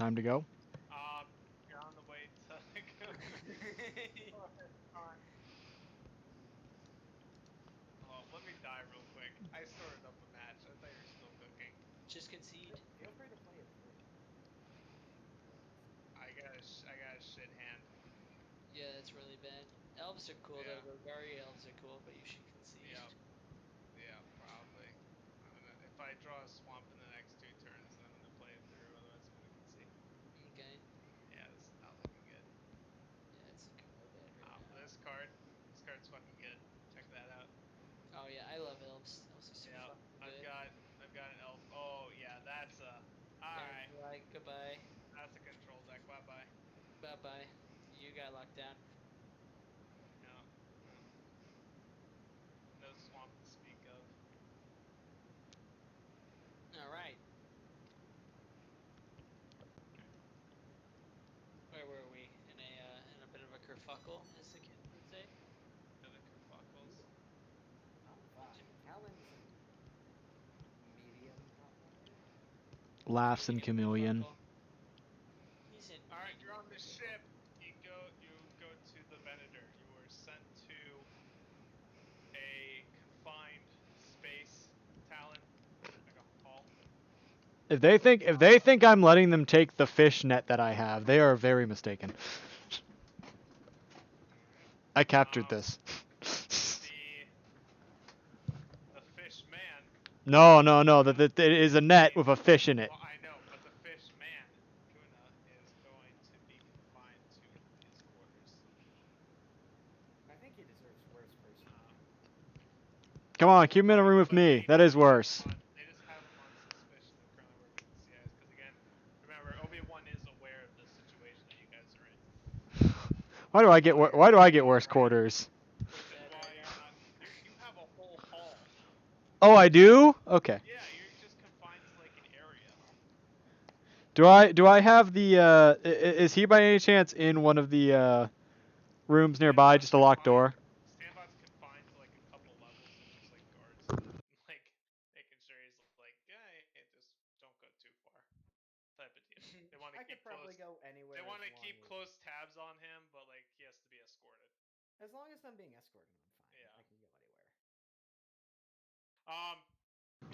Time to go. You're on the way to Well, let me die real quick. I started up a match. I thought you were still cooking. Just concede. Feel free to play it through. I got a shit hand. Yeah, that's really bad. Elves are cool Yeah. though. Golgari elves are cool, but you should concede. Yeah, probably. If I draw a swamp in the next 2 turns, then I'm gonna play it through. Otherwise, I'm gonna concede. Okay. Yeah, this is not looking good. Yeah, it's looking real bad right now. This card's fucking good. Check that out. Oh yeah, I love elves. Elves are so fucking good. I've got an elf. Oh yeah, that's a. All right. Like goodbye. That's a control deck. Bye bye. Bye bye. You got locked down. No. No swamp to speak of. All right. Where were we? In a bit of a kerfuckle, as the kids would say. The kerfuckles. I'm fine. Talon's a medium top laner. Laughs and chameleon. He's in. All right, you're on the ship. You go to the Venator. You were sent to a confined space, Talon, like a hall. If they think I'm letting them take the fish net that I have, they are very mistaken. I captured this. The fish man. No. That it is a net with a fish in it. Well, I know, but the fish man, Kuna, is going to be confined to his quarters. I think he deserves worse personally. Come on, keep him in a room with me. That is worse. They just have him on suspicion of currently working with the CIA. Because again, remember, Obi-Wan is aware of the situation that you guys are in. Why do I get worse quarters? You have a whole hall. Oh, I do? Okay. Yeah, you're just confined to like an area. Do I have the is he by any chance in one of the rooms nearby, just a locked door? Standbot's confined to like a couple levels of just like guards, like making sure he's like, hey, just don't go too far, type of deal. They want to I could probably go anywhere. They want to keep close tabs on him, but like he has to be escorted. As long as I'm being escorted, I'm fine. Yeah. I can go anywhere.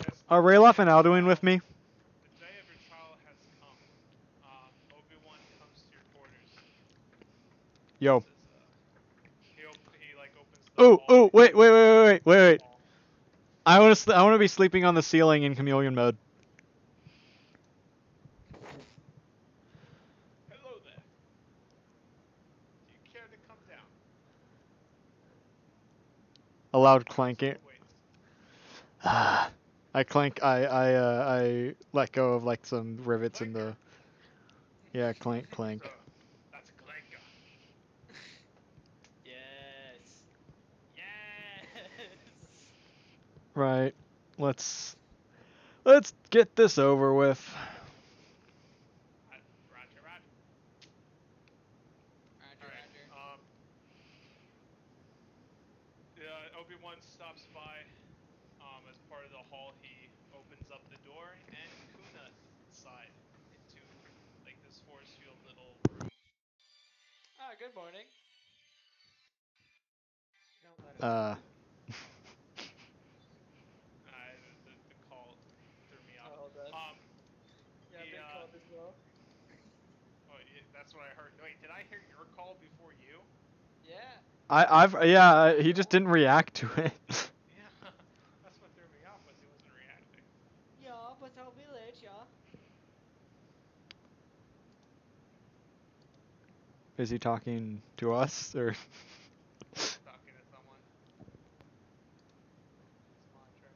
Yes, Are Rayloff and Alduin with me? the day of your trial has come. Obi-Wan comes to your quarters. Yo. He like opens the Ooh, wait. I want to be sleeping on the ceiling in chameleon mode. Hello there. Do you care to come down? A loud clanking. I clank. I let go of like some rivets in the. Yeah, clank. So, that's a clanker. Yes. Right. Let's get this over with. Roger. Roger. Obi-Wan stops by. As part of the hall, he opens up the door, and Kuna is inside into like this force field little room. Good morning. Don't let him The call threw me off. Hold on. Yeah, I've been called as well. Oh, that's what I heard. Wait, did I hear your call before you? Yeah. He just didn't react to it. Yeah, that's what threw me off was he wasn't reacting. Yeah, but I'll be late, yeah. Is he talking to us or? Talking to someone. He's monitoring.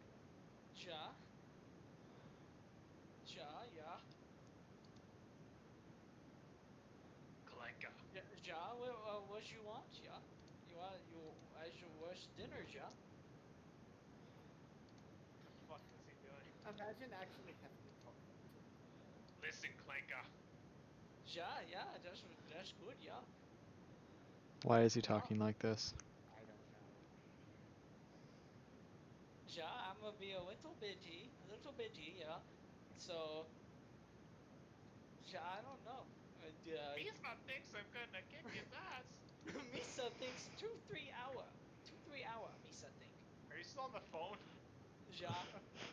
Ja, yeah. Kalenka. Ja, what you want, ja? I should watch dinner, ja? What the fuck is he doing? Imagine actually having to talk back to him. Listen, Kalenka. Yeah, that's good, yeah. Why is he talking like this? I don't know. Ja, I'm gonna be a little busy, yeah. So, ja, I don't Yeah. Misa thinks I'm gonna kick his ass. Misa thinks 2-3 hour. 2-3 hour. Misa think. Are you still on the phone? Ja.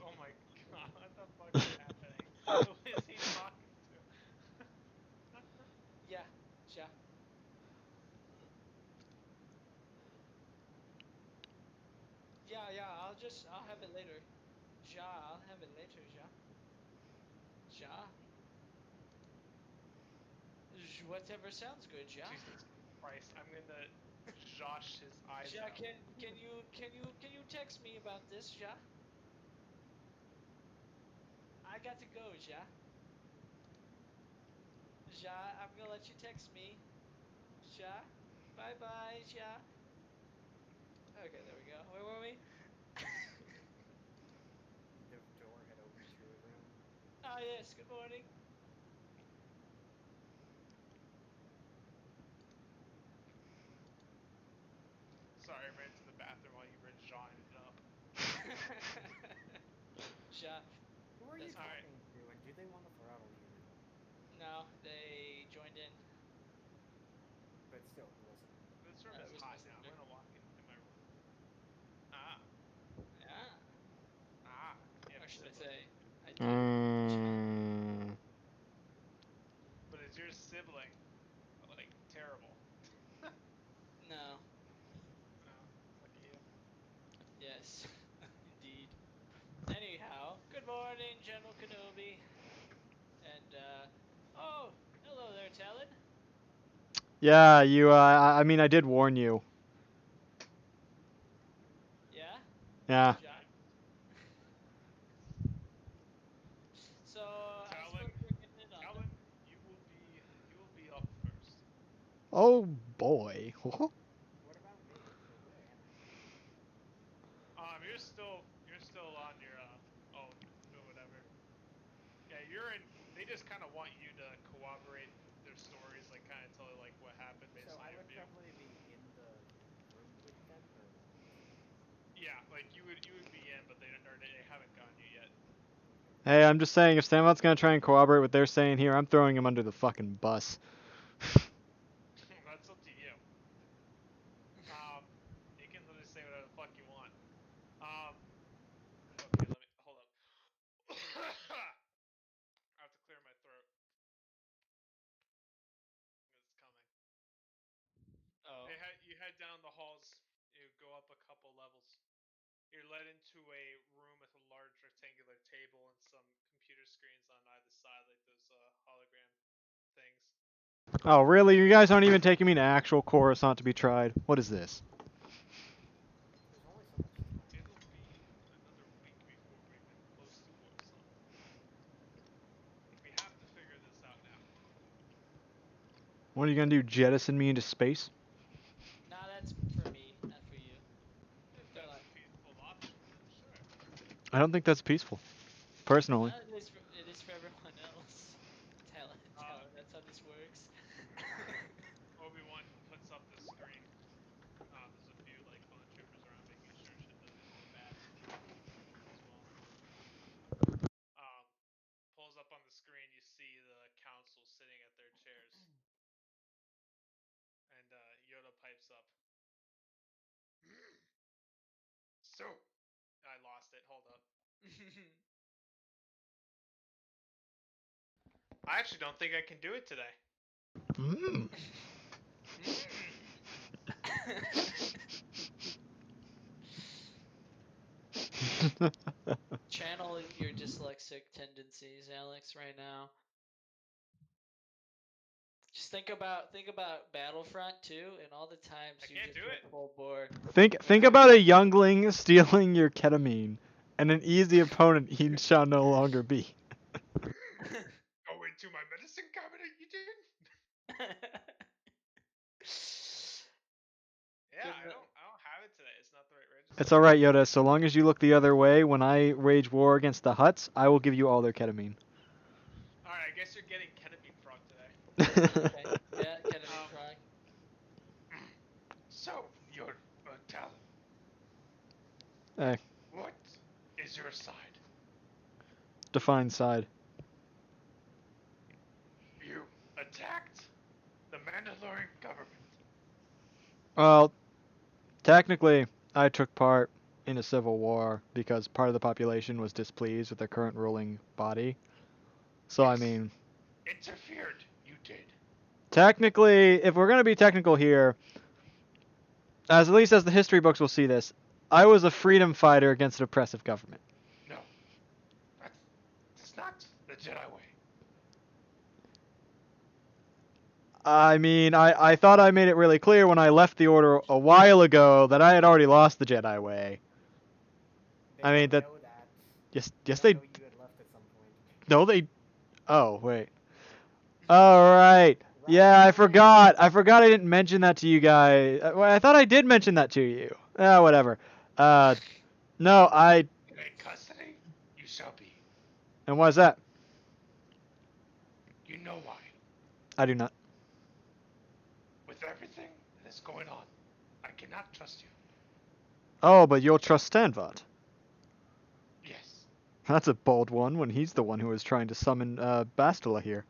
Oh my god, what the fuck is happening? Who is he talking to? Yeah. Ja. Yeah. I'll have it later. Ja. I'll have it later. Ja. Ja. Whatever sounds good. Ja. Jesus Christ, I'm gonna josh his eyes Ja. out. Can you text me about this? Ja. I got to go. Ja. Ja. I'm gonna let you text me. Ja. Bye bye. Ja. Okay, there we go. Where were we? The door had opened to a room. Ah, yes. Good morning. Sorry, I ran to the bathroom while you were jawing it up. Ja. Who are you That's alright. talking to, and do they want to throttle you? No, they joined in. But still, who was it? This room It is was hot now. I'm Messenger. gonna walk into my room. Ah, Yeah. you have Or a should I sibling. say, I do. Ja. But is your sibling, like, terrible? No. Oh, lucky you. Yes. Indeed. Anyhow, good morning, General Kenobi. And, oh, hello there, Talon. Yeah, you. I mean, I did warn you. Yeah? Yeah. Ja. So, I Talon, suppose we're getting it on. Talon, you will be up first. Oh boy. What about me? Or where am I? You're still on your own or whatever. Yeah, you're in. They just kind of want you to corroborate their stories, like kind of tell like what happened based So on I your would view. probably be in the room with them, or what? Yeah, like you would be in, but they haven't gotten you yet. Hey, I'm just saying, if Stamot's gonna try and corroborate what they're saying here, I'm throwing him under the fucking bus. That's up to you. Um, you can literally say whatever the fuck you want. Um, okay, let me hold up. I have to clear my throat. It's coming. Oh. You head down the halls. You go up a couple levels. You're led into a room with a large rectangular table and some computer screens on either side, like those hologram things. Oh, really? You guys aren't even taking me to actual Coruscant to be tried? What is this? There's only so much time. It'll be another week before we're even close to Coruscant. We have to figure this out now. What are you gonna do? Jettison me into space? Nah, that's for me, not for you. If They're that's a like, peaceful option, then sure. I don't think that's peaceful, personally. it is for everyone else. Talon, that's how this works. Obi-Wan puts up the screen. There's a few like clone troopers around, making sure shit doesn't go bad as well. Um, Pulls up on the screen. You see the council sitting at their chairs, and Yoda pipes up. So, I lost it. Hold up. I actually don't think I can do it today. Mm. Channel your dyslexic tendencies, Alex, right now. Just think about Battlefront 2 and all the times I you can't just do went it. full bore. Think about a youngling stealing your ketamine, and an easy opponent he shall no longer be. Go into my medicine cabinet, you did? Yeah, I don't have it today. It's not the right register. It's alright, Yoda, so long as you look the other way when I wage war against the Hutts, I will give you all their ketamine. Alright, I guess you're getting ketamine frog today. Okay. Yeah, ketamine Um, frog. So, you're Talon. Hey, What is your side? define side. You attacked The Mandalorian government. Well, technically, I took part in a civil war because part of the population was displeased with the current ruling body. So, I Yes. mean, Interfered. You did. technically, if we're going to be technical here, at least as the history books will see this, I was a freedom fighter against an oppressive government. No. That's not the Jedi way. I mean, I thought I made it really clear when I left the Order a while ago that I had already lost the Jedi way. They I mean, don't that- know that. Yes, They yes, don't they. know you had left at some point. No, they. Oh, wait. All right. Yeah, I forgot. I didn't mention that to you guys. Well, I thought I did mention that to you. Whatever. No, I. In custody, you shall be. And why is that? You know why. I do not. With everything that is going on, I cannot trust you. Oh, but you'll trust Stanvat. Yes. That's a bold one when he's the one who was trying to summon Bastila here.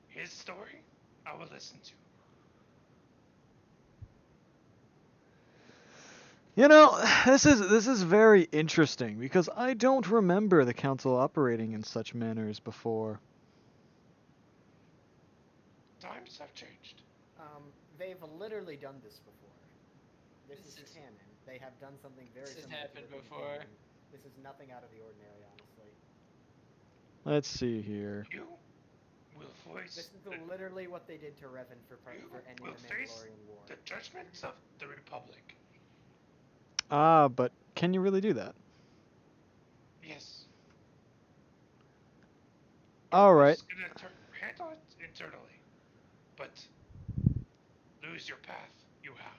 His story, I will listen to. You know, this is very interesting because I don't remember the council operating in such manners before. Times have changed. They've literally done this before. This This is is- canon. They have done something very This has similar. happened to it in before. canon. This is nothing out of the ordinary, honestly. Let's see here. You will voice This is literally what they did to Revan for you ending will the face Mandalorian War. the judgments of the Republic. Ah, but can you really do that? Yes. All right. Just gonna handle it internally, but lose your path. You have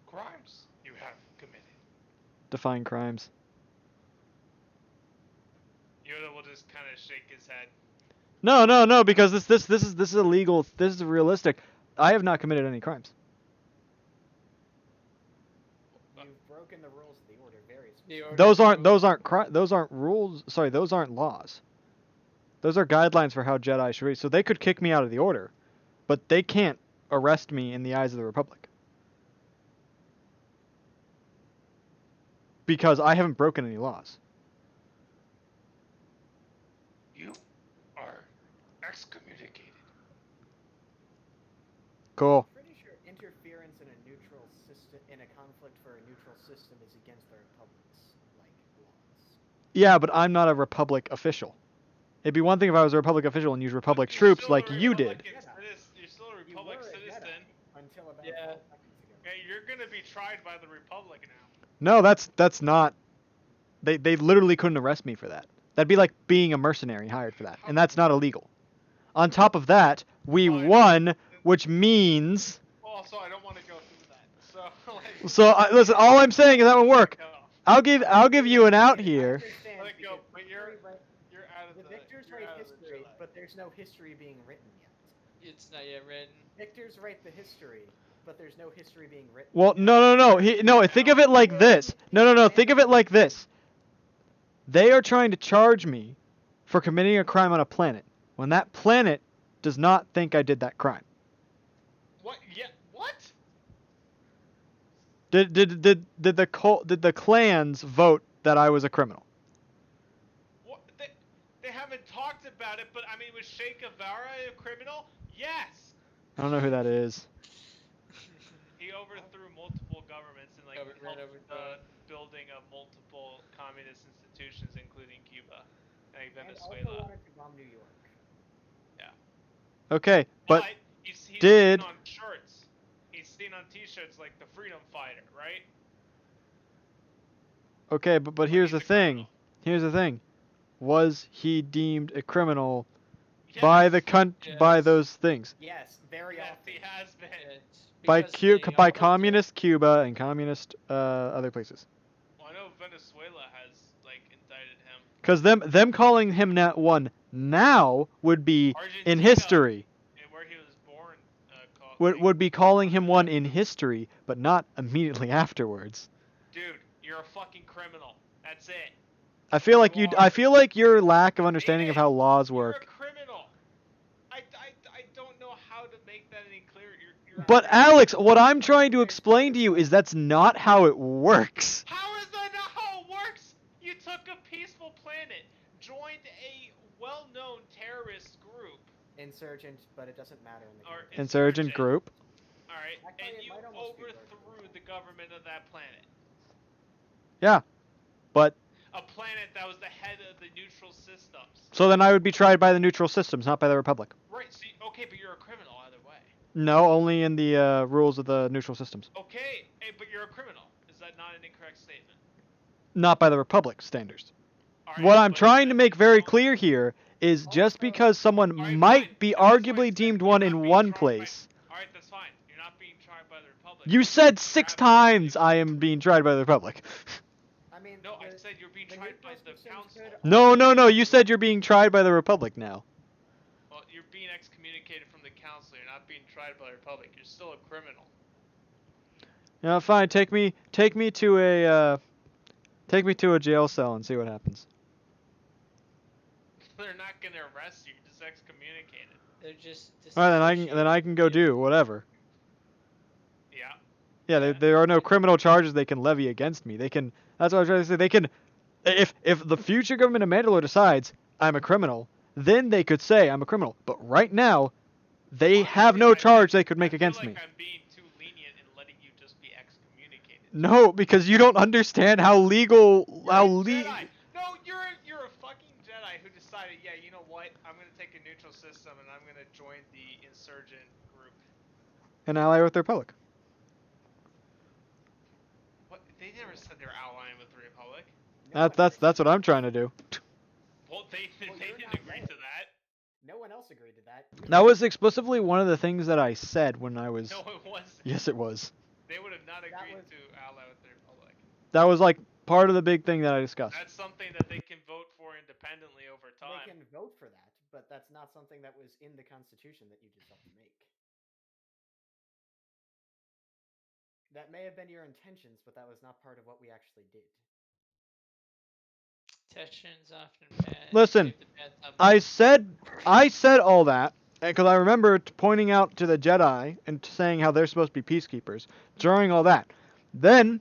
crimes you have committed. Define crimes. Yoda will just kind of shake his head. No, because this is illegal. This is realistic. I have not committed any crimes. You've broken the rules of the Order very The Order Those aren't rules. Sorry, those aren't laws. Those are guidelines for how Jedi should be. So they could kick me out of the Order, but they can't arrest me in the eyes of the Republic. Because I haven't broken any laws. You are excommunicated. Cool. Pretty sure interference in a neutral system, in a conflict for a neutral system, is against the Republic's laws. Yeah, but I'm not a Republic official. It'd be one thing if I was a Republic official and used Republic You're troops still like a you Republican did. You're still a You Republic were a citizen. Jedi until about Yeah. 12 seconds ago. Okay, you're gonna be tried by the Republic now. No, that's not. They literally couldn't arrest me for that. That'd be like being a mercenary hired for that, and that's not illegal. On top of that, we Well, won, which means. Also, I don't want to go through that. So, like, So listen, all I'm saying is that would work. go. I'll give you an out I here. understand Let it go, because but you're right- you're out of the the. victors you're write out of the history, Jedi. but there's no history being written yet. It's not yet written. Victors write the history, but there's no history being written. Well, no. No. Think of it like this. No. Think of it like this. They are trying to charge me for committing a crime on a planet when that planet does not think I did that crime. What? Yeah. What? Did the clans vote that I was a criminal? What? They haven't talked about it, but I mean, was Sheikh Avara a criminal? Yes. I don't know who that is. He overthrew multiple governments and like Ran helped over the building of multiple communist institutions, including Cuba, like And also Venezuela. wanted to bomb New York. Okay, but he's did- seen on shirts. He's seen on T-shirts like the Freedom Fighter, right? okay, but here's the he's a thing. criminal. Here's the thing. Was he deemed a criminal Yes. by the by Yes. those things? Yes, very Yes, often. he has been. It's By because by they communist Cuba and communist other places. Well, I know Venezuela has like indicted him. Because them calling him that one now would be in Argentina, history. Where he was born, Would be calling him one in history, but not immediately afterwards. Dude, you're a fucking criminal. That's it. I feel like You I are. feel like your lack of understanding of Aiden, how laws You're work. a criminal. I don't know how to make that any clearer. You're a But criminal. Alex, what I'm trying to explain to you is that's not how it works. How is that not how it works? You took a peaceful planet, joined a well-known terrorist group, Insurgent, but it doesn't matter in the or context. Insurgent group. all right, Actually, and it you might almost be worse than overthrew that. the government of that planet. Yeah. But A planet that was the head of the neutral systems. so then I would be tried by the neutral systems, not by the Republic. Right, so okay, but you're a criminal either way. No, only in the rules of the neutral systems. Okay, but you're a criminal. Is that not an incorrect statement? Not by the Republic standards. All right, What I'm but trying to that's make very criminal. clear here is just Also- because someone All right, might fine. be And that's why I arguably said deemed you're one not in being one tried place. All right, that's fine. You're not being tried by the Republic. You said 6 You're having- times I am being tried by the Republic. I mean, No, I said you're being the tried by neutral the systems council. could No, also no, no. be- You said you're being tried by the Republic now. Well, you're being excommunicated from the council. You're not being tried by the Republic. You're still a criminal. Yeah, fine. Take me to a jail cell and see what happens. They're not gonna arrest you. You're just excommunicated. They're just. All right, then I can go do whatever. Yeah. Yeah, Yeah. there are no criminal charges they can levy against me. They can. That's what I was trying to say. They can, if the future government of Mandalore decides I'm a criminal, then they could say I'm a criminal. But right now, they have Honestly, no I charge feel- they could make I against feel me. like I'm being too lenient in letting you just be excommunicated. No, because you don't understand how legal You're a Jedi. No, you're a fucking Jedi who decided, yeah, you know what? I'm gonna take a neutral system and I'm gonna join the insurgent group. an ally with the Republic. What? They never said they're allying with the Republic. no one ever That's said what I'm trying to do. Well, they Well, you're didn't not agree there. to that. No one else agreed to that. That was explicitly one of the things that I said when I was. No, it wasn't. Yes, it was. They would have not That agreed was- to ally with the Republic. That was like part of the big thing that I discussed. That's something that they can vote for independently over They time. can vote for that, but that's not something that was in the Constitution that you just have to make. That may have been your intentions, but that was not part of what we actually did. Tensions often bad. Listen, give the bad thumbs I said all that because I remember pointing out to the Jedi and saying how they're supposed to be peacekeepers during all that. Then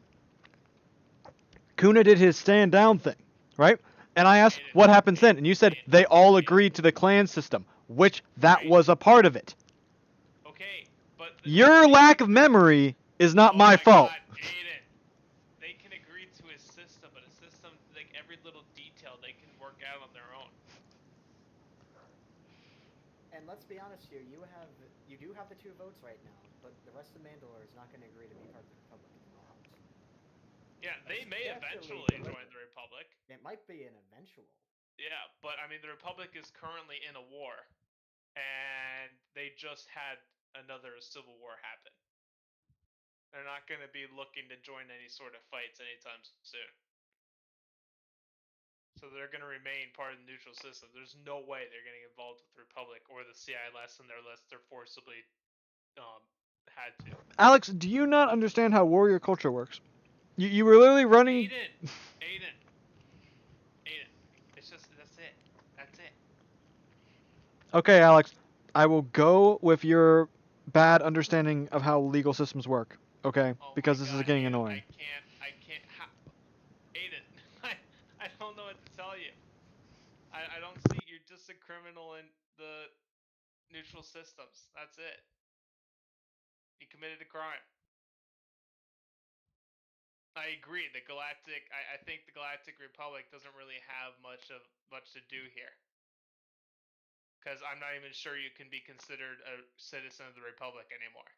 Kuna did his stand down thing, right? And I asked what happens then, and you said they all agreed to the clan system, which that Right. was a part of it. Okay, but Your lack of memory is not Oh my fault. God, Aiden. They can agree to a system, but a system, like every little detail, they can work out on their own. And let's be honest here, you do have the 2 votes right now, but the rest of Mandalore is not going to agree to be part of the Republic at the moment. Yeah, they may Especially eventually the join the Republic. It might be an eventual. Yeah, but I mean, the Republic is currently in a war, and they just had another civil war happen. They're not going to be looking to join any sort of fights anytime soon. So they're going to remain part of the neutral system. There's no way they're getting involved with the Republic or the CILS unless they're forcibly had to. Alex, do you not understand how warrior culture works? You were literally running. Aiden. It's just that's it. That's it. Okay, Alex, I will go with your bad understanding of how legal systems work. Okay, Oh because my this God, is getting Aiden, annoying. I can't. Aiden, I don't know what to tell you. I don't see you're just a criminal in the neutral systems. That's it. You committed a crime. I agree. I think the Galactic Republic doesn't really have much to do here. Because I'm not even sure you can be considered a citizen of the Republic anymore.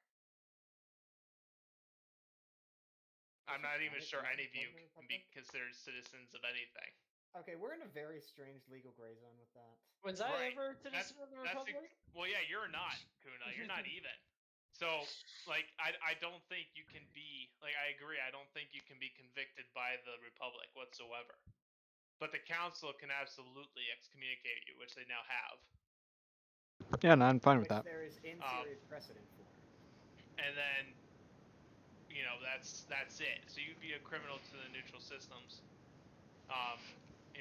I'm not even sure any of you can be considered citizens of anything. Okay, we're in a very strange legal gray zone with that. Was I Right. ever a citizen of the Republic? Well, yeah, you're not, Kuna. You're not even. So, like, I don't think you can be, like, I agree, I don't think you can be convicted by the Republic whatsoever. But the Council can absolutely excommunicate you, which they now have. Yeah, no, I'm fine with Which that. there is in-series precedent for. And then, you know, that's it. So you'd be a criminal to the neutral systems.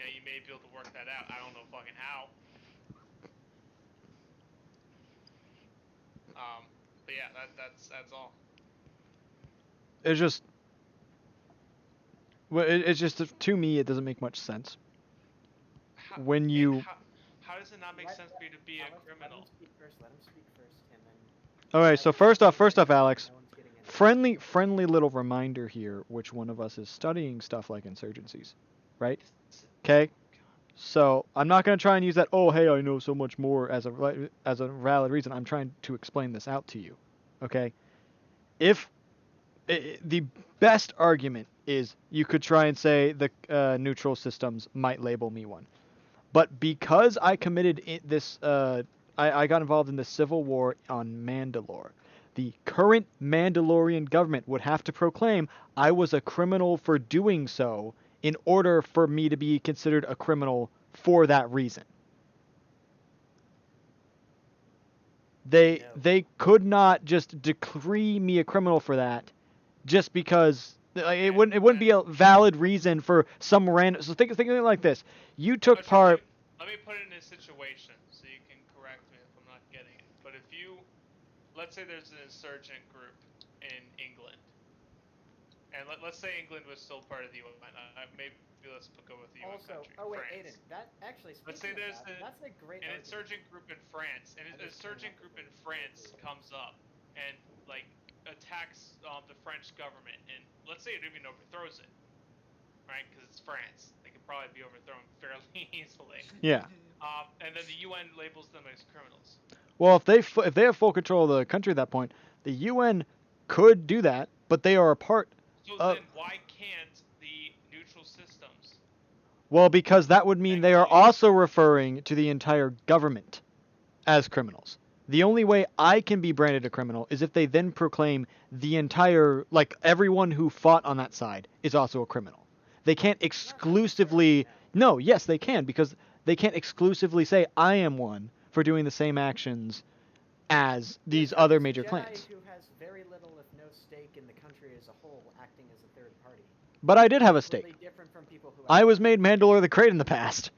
you may be able to work that out. I don't know fucking how. But yeah, that's all. It's just, well, it's just to me it doesn't make much sense. How, When you, how does it not make sense for you to be a criminal? Let him speak first, and then... okay, so first off, Alex, No one's getting any... friendly little reminder here, which one of us is studying stuff like insurgencies, right? Okay. So I'm not going to try and use that, oh, hey, I know so much more as a valid reason. I'm trying to explain this out to you. Okay? If the best argument is you could try and say the neutral systems might label me one. But because I committed this, I got involved in the civil war on Mandalore. The current Mandalorian government would have to proclaim I was a criminal for doing so in order for me to be considered a criminal for that reason. They could not just decree me a criminal for that, just because it wouldn't be a valid reason for some random. So think of it like this: you took part. Let me put it in a situation so you can correct me if I'm not getting it. But if you, let's say there's an insurgent group in England, and let's say England was still part of the UN. Maybe let's go with the UN country. Oh wait, France. Aiden, that actually. Let's say there's that's a great. An insurgent group in France, and an insurgent group in France comes up and like attacks the French government, and let's say it even overthrows it, right? Because it's France, they could probably be overthrown fairly easily. Yeah. And then the UN labels them as criminals. Well, if they have full control of the country at that point, the UN could do that, but they are a part. So then why can't the neutral systems? Well, because that would mean they are also referring to the entire government as criminals. The only way I can be branded a criminal is if they then proclaim the entire, like everyone who fought on that side is also a criminal. They can't exclusively, no, yes they can, because they can't exclusively say I am one for doing the same actions as these other major clans. Who has very little, if no stake in the country as a whole, acting as a third party. But I did have a stake. Different from people who I was made Mandalore the Great in the past.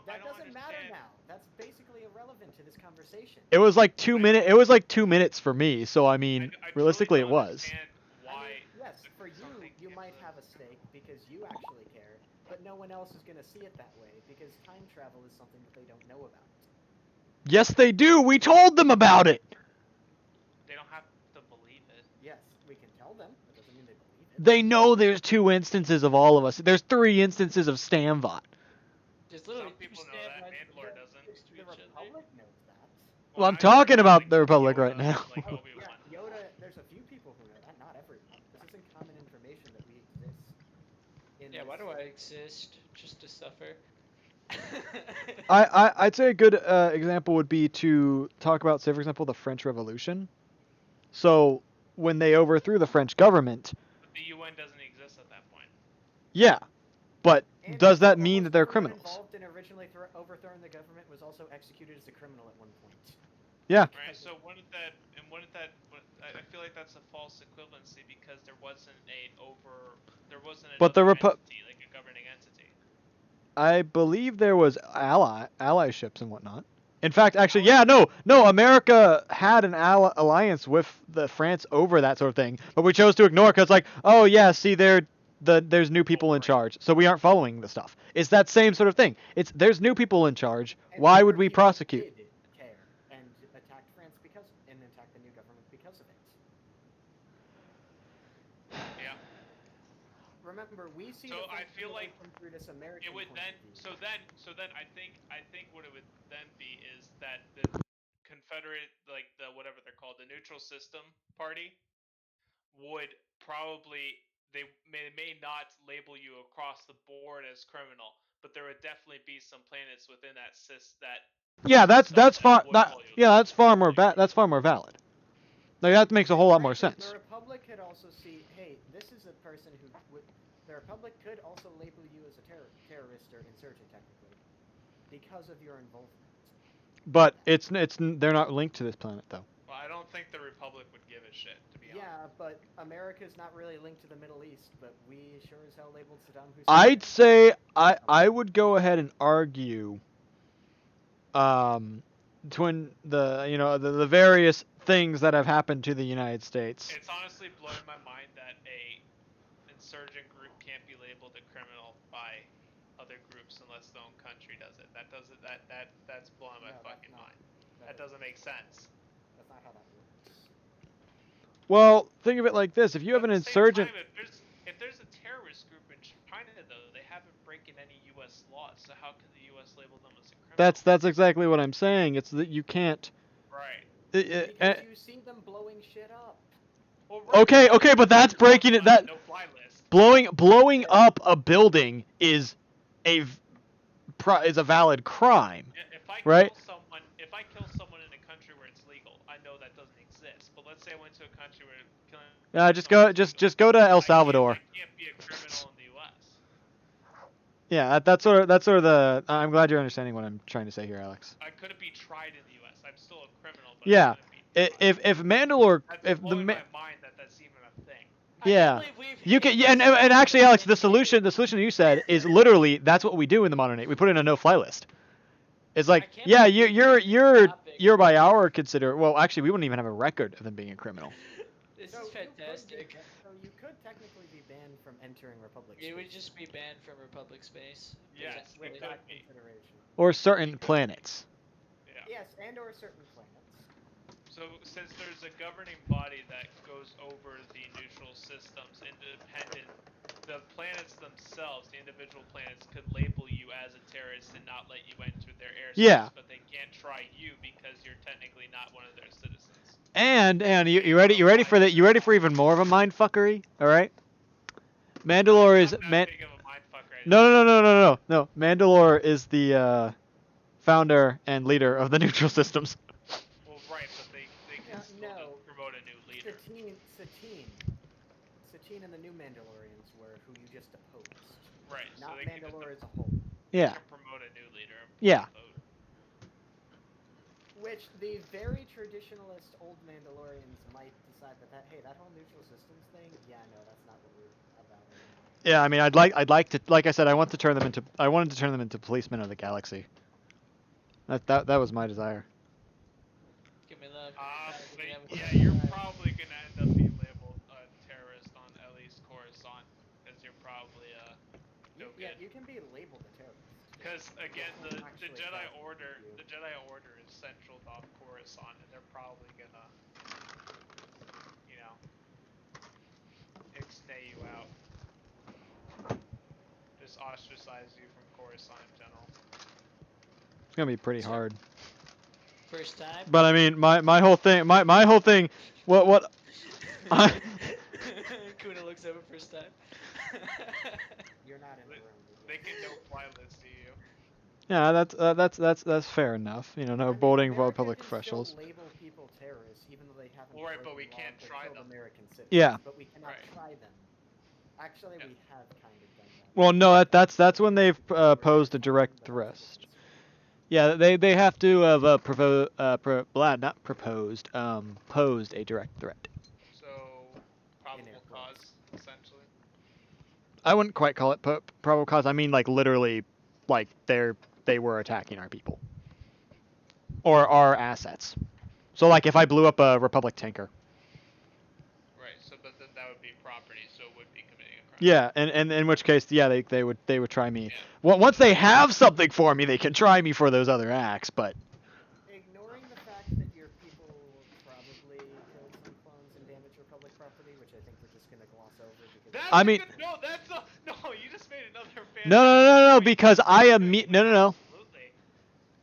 That doesn't matter now. That's basically irrelevant to this conversation. It was like 2 minutes. It was like 2 minutes for me. So I mean, realistically, it was. Yes, for you, you might have a stake because you actually care, but no one else is going to see it that way because time travel is something that they don't know about. Yes, they do. We told them about it. They don't have to believe it. Yes, we can tell them. That doesn't mean they believe it. They know there's 2 instances of all of us. There's 3 instances of Stamvot. Some people know that. Mandalore doesn't. The Republic knows that. Well, I'm talking about the Republic right now. Like Yeah, Yoda, there's a few people who know that, not everyone. This isn't common information that we exist. Yeah, why do I exist? Just to suffer? I'd say a good example would be to talk about, say, for example, the French Revolution. So when they overthrew the French government, but the UN doesn't exist at that point. Yeah, but does that mean that they're criminals? Involved in originally overthrowing the government was also executed as a criminal at one point. Yeah. Right. So wouldn't that? I feel like that's a false equivalency because there wasn't But the entity, like a governing entity. I believe there was allyships and whatnot. In fact, actually, yeah, no, America had an alliance with the France over that sort of thing, but we chose to ignore because, like, oh yeah, see, there's new people in charge, so we aren't following the stuff. It's that same sort of thing. There's new people in charge. Why would we prosecute? Did care and attacked France and attacked the new government because of it. Yeah. Remember, we see. So I feel like through this American. it would then. So then I think what it would then be is that the Confederate, like the whatever they're called, the neutral system party, would probably they may not label you across the board as criminal, but there would definitely be some planets within that Yeah, that's far. That's far more That's far more valid. Like, that makes a whole lot more sense. The Republic could also see, hey, this is a person who would. The Republic could also label you as a terrorist or insurgent, technically, because of your involvement. But they're not linked to this planet, though. Well, I don't think the Republic public would give a shit, to be honest. Yeah, but America's not really linked to the Middle East, but we sure as hell labeled Saddam Hussein. I'd say I would go ahead and argue between the various things that have happened to the United States. It's honestly blowing my mind that a insurgent group can't be labeled a criminal by other groups unless their own country does it. That's blowing my fucking mind. That doesn't make sense. That's not how that works. Well, think of it like this: if you have an insurgent, if there's a terrorist group in China, though, they haven't broken any U.S. laws, so how can the U.S. label them as a criminal? that's exactly what I'm saying. It's that you can't. Right. Because you see them blowing shit up. Well, right. Okay, but that's breaking it. That no-fly list. blowing up a building is a valid crime, If I right? kill someone in a country where it's legal, I know that doesn't exist. But let's say I went to a country where killing Just go to El Salvador. I can't be a criminal in the U.S. Yeah, that's sort of the. I'm glad you're understanding what I'm trying to say here, Alex. I couldn't be tried in the U.S. I'm still a criminal, but Yeah, I couldn't be tried. if Mandalore, That's blowing my mind that's even a thing. Yeah, you can. Yeah, and actually, Alex, the solution you said is literally that's what we do in the modern age. We put in a no-fly list. It's like, yeah, you're by our consider. Well, actually, we wouldn't even have a record of them being a criminal. This is fantastic. So you could technically be banned from entering Republic You space. would just be banned from Republic space. Yes, Exactly. it with could that be. consideration. Or certain planets. Yeah. Yes, and/or certain planets. So since there's a governing body that goes over the neutral systems, independent, the planets themselves, the individual planets, could label you as a terrorist and not let you enter their airspace. Yeah. But they can't try you because you're technically not one of their citizens. And you ready for that? You ready for even more of a mindfuckery? All right. Mandalore is I'm not big of a mindfucker. No. Mandalore is the founder and leader of the neutral systems. Well, right, but they can still just promote a new leader. Satine and the new Mandalorians were who you just opposed. Right. Not so they Mandalore as a whole. Yeah. Can promote a new leader. Yeah. Which the very traditionalist old Mandalorians might decide that hey, that whole neutral systems thing, yeah, no, that's not what we're about anymore. Yeah, I mean, I'd like to, like I said, I wanted to turn them into policemen of the galaxy. That was my desire. Give me luck. Yeah, you're probably gonna end up being labeled a terrorist on at least Coruscant, because you're probably no good. Yeah, you can be labeled a terrorist. Because again, the Jedi Order is central off Coruscant, and they're probably gonna, ixnay you out, just ostracize you from Coruscant in general. It's gonna be pretty hard. First time. But I mean, my whole thing, what? Kuna looks over first time. You're not in the room. They can no fly list to you. Yeah, that's fair enough. No boarding for public officials. Still label people terrorists, even though they haven't. Well, right, but we can't try them. American citizens, Yeah. But we cannot try them. Actually, we have kind of done that. Well, no, that's when they've posed a direct threat. Yeah, they have to have posed a direct threat. So, probable cause, essentially. I wouldn't quite call it probable cause. I mean, like literally, like they were attacking our people or our assets. So, like, if I blew up a Republic tanker. Right. So, but then that would be property, so it would be committing a crime. Yeah, and in which case, yeah, they would try me. Yeah. Well, once they have something for me, they can try me for those other acts. But ignoring the fact that your people probably killed some clones and damaged Republic property, which I think we're just gonna gloss over because. You just made another. No, because I am no.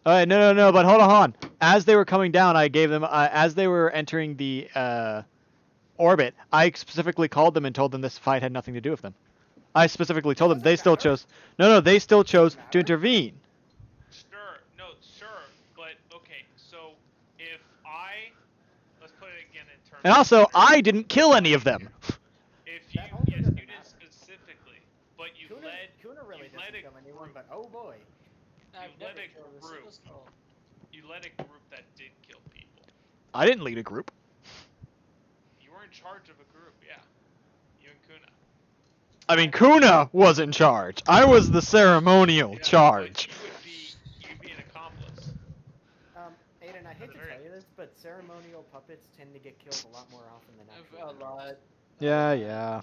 All right, no, but hold on. As they were coming down, I gave them as they were entering the orbit. I specifically called them and told them this fight had nothing to do with them. I specifically told them they still chose. No, they still chose to intervene. Sure, but okay. So if let's put it again in terms. And also, I didn't kill any of them. If you did specifically, but you led a group. But oh boy. You led a group that did kill people. I didn't lead a group. in charge of a group, yeah. You and Kuna. I mean, Kuna was in charge. I was the ceremonial charge. But you'd be an accomplice. Aiden, I hate to tell you this, but ceremonial puppets tend to get killed a lot more often than actual. A lot. Yeah.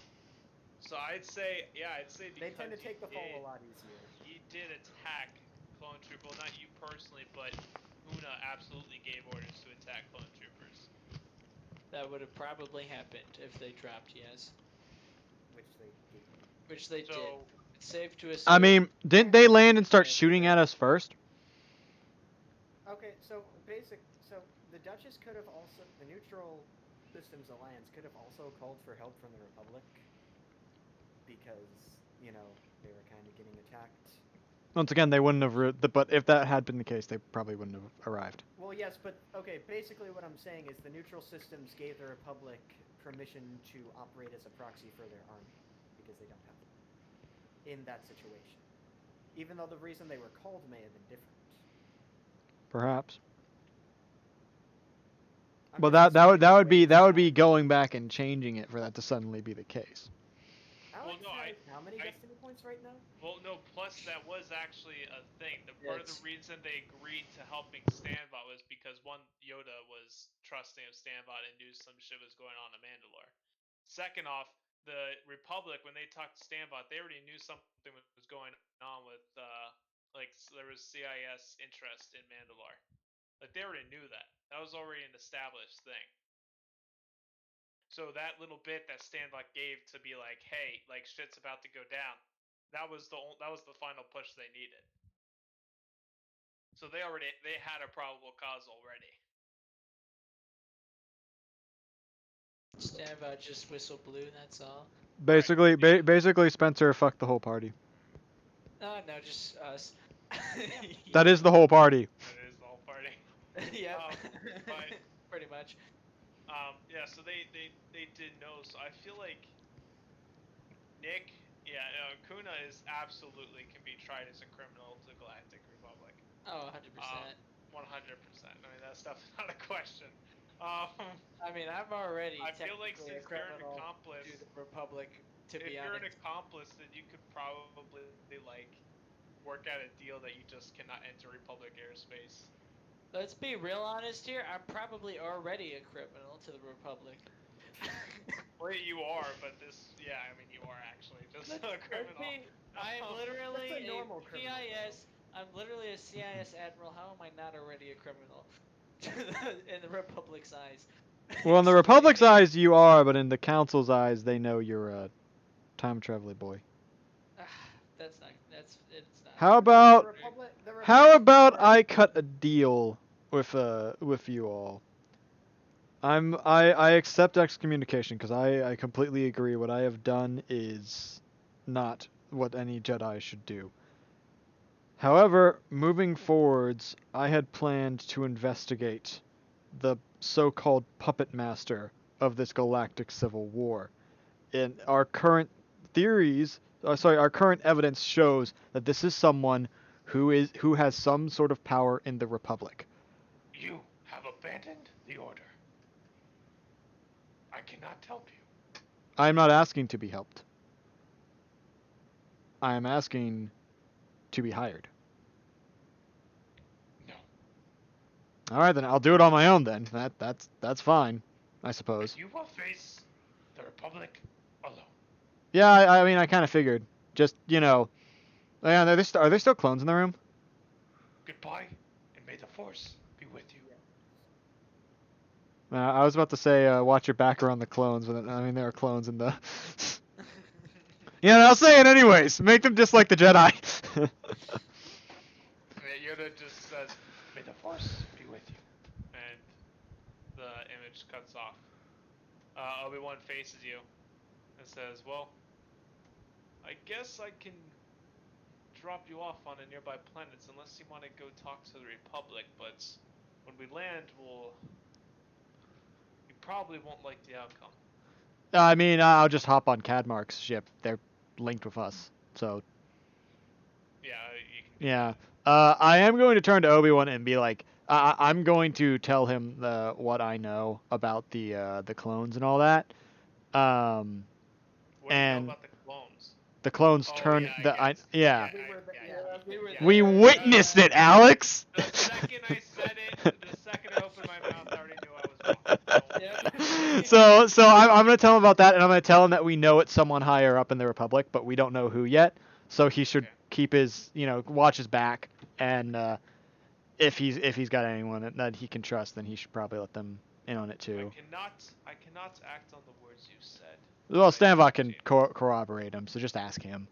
So I'd say they tend to take the fall a lot easier. You did attack clone trooper, well, not you personally, but Una absolutely gave orders to attack clone troopers. That would have probably happened if they dropped, yes. Which they did. It's safe to assume. I mean, didn't they land and start shooting at us first? Okay, so the Duchess could have also, the Neutral Systems Alliance could have also called for help from the Republic, because, you know, they were kind of getting attacked. Once again, they wouldn't have, but if that had been the case, they probably wouldn't have arrived. Well, yes, but, okay, basically what I'm saying is the Neutral Systems gave the Republic permission to operate as a proxy for their army, because they don't have it in that situation. Even though the reason they were called may have been different. Perhaps. Well, that would be going back and changing it for that to suddenly be the case. Alex has how many destiny points right now? Well, no. Plus, that was actually a thing. Part of the reason they agreed to helping Stanbot was because one, Yoda was trusting of Stanbot and knew some shit was going on in Mandalore. Second off, the Republic, when they talked to Stanbot, they already knew something was going on with there was CIS interest in Mandalore. Like, they already knew that. That was already an established thing. So that little bit that Stanbot gave to be like, hey, like, shit's about to go down, that was the final push they needed. So they had a probable cause already. Stanbot just whistle blew, that's all. Basically, basically, Spencer fucked the whole party. No, just us. That is the whole party. That is the whole party. Yep. Pretty much. Yeah, so they did know, so I feel like Nick, Kuna is absolutely can be tried as a criminal to Galactic Republic. Oh, 100%. 100%. I mean, that's definitely not a question. I mean, I'm already I feel like technically a since you're an criminal accomplice to the Republic, to be honest. If you're an accomplice, then you could probably, like, work out a deal that you just cannot enter Republic airspace. Let's be real honest here. I'm probably already a criminal to the Republic. Well, you are, but I mean, you are actually just a criminal. I'm literally a normal criminal. CIS. I'm literally a CIS admiral. How am I not already a criminal in the Republic's eyes? Well, in the Republic's eyes, you are, but in the Council's eyes, they know you're a time traveling boy. It's not. How about I cut a deal with you all? I accept excommunication because I completely agree. What I have done is not what any Jedi should do. However, moving forwards, I had planned to investigate the so-called puppet master of this galactic civil war. And our current our current evidence shows that this is someone who has some sort of power in the Republic. You have abandoned the order. I cannot help you. I am not asking to be helped. I am asking to be hired. No. All right, then I'll do it on my own. Then that's fine, I suppose. You will face the Republic alone. Yeah, I mean, I kind of figured. Just yeah, are there still clones in the room? Goodbye, and may the Force be with you. I was about to say, watch your back around the clones, but I mean, there are clones in the. Yeah, I'll say it anyways. Make them just like the Jedi. Yoda just says, "May the Force be with you," and the image cuts off. Obi-Wan faces you and says, "Well, I guess I can drop you off on a nearby planet unless you want to go talk to the Republic, but when we land, you probably won't like the outcome." I mean, I'll just hop on Cadmark's ship. They're linked with us, so. Yeah, you can. Yeah. I am going to turn to Obi-Wan and be like, I'm going to tell him what I know about the clones and all that. What do you know And about the clones? the clones Oh, turn yeah, I the I guess. yeah. We were the- yeah, yeah. We were We there. witnessed it, Alex. The second I said it, the second I opened my mouth, I already knew I was wrong. Don't worry. Yep. So I'm gonna tell him about that, and I'm gonna tell him that we know it's someone higher up in the Republic, but we don't know who yet. So he should Okay. keep his watch his back, and if he's got anyone that he can trust, then he should probably let them in on it too. I cannot act on the words you said. Well, I Stanvok can appreciate it. corroborate him, so just ask him.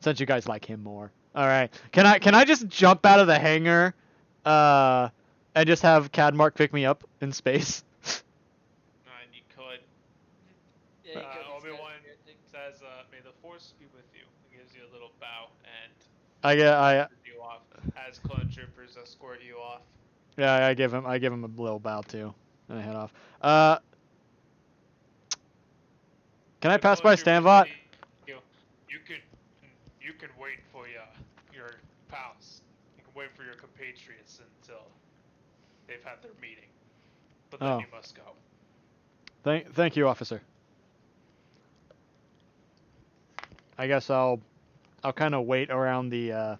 Since you guys like him more. All right. Can I just jump out of the hangar, and just have Cadmark pick me up in space? And you could. Yeah, you could. Obi-Wan says, "May the Force be with you." He gives you a little bow and I escorts you off as clone troopers escort you off. yeah, I give him a little bow too, and I head off. Can I The pass clone by troopers Stanvot? say to you, you can wait for your pals. You can wait for your compatriots until they've had their meeting. But then Oh. you must go. Thank you, officer. I guess I'll kind of wait around the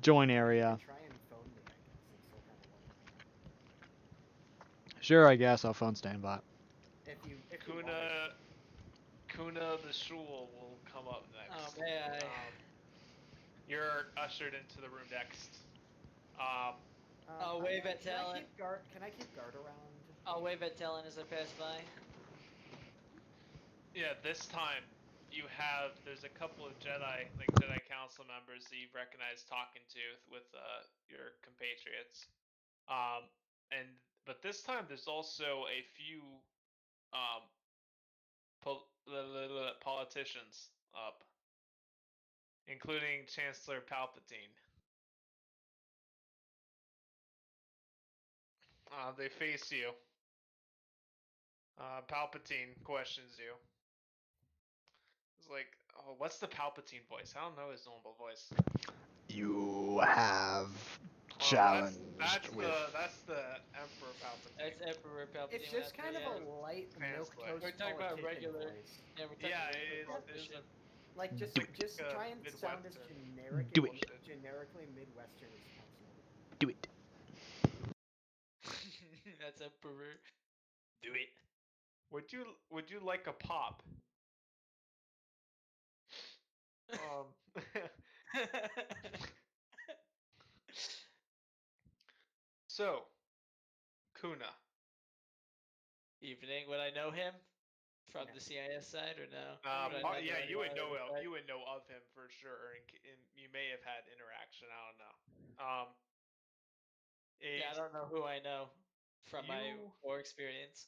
join area. Try and phone me, I guess. I'm still kind of wondering. Sure, I guess I'll phone Stanbot. If you want it. Kuna the Shul will come up next. Oh, may I? You're ushered into the room next. I'll wave at Talon. Can I keep guard around? I'll wave at Talon as I pass by. Yeah, this time there's a couple of Jedi Council members that you've recognized talking to with your compatriots. But this time there's also a few politicians up, including Chancellor Palpatine. They face you. Palpatine questions you. It's like, oh, what's the Palpatine voice? I don't know his normal voice. You have That's with. that's the Emperor Palpatine. That's Emperor Palpatine. It's just kind of a light Translate. milquetoast We're talking about politician regular- voice. Yeah, we're talking Yeah, about it politician. is Like just Do it. just Like a try and sound as Midwestern. generic Do and it. generically Midwestern as possible. Do it. That's Emperor. Do it. Would you like a pop? So, Kuna. Evening. Would I know him from the CIS side or no? Yeah, you would know of him for sure, and you may have had interaction. I don't know. Yeah, I don't know who I know from my war experience.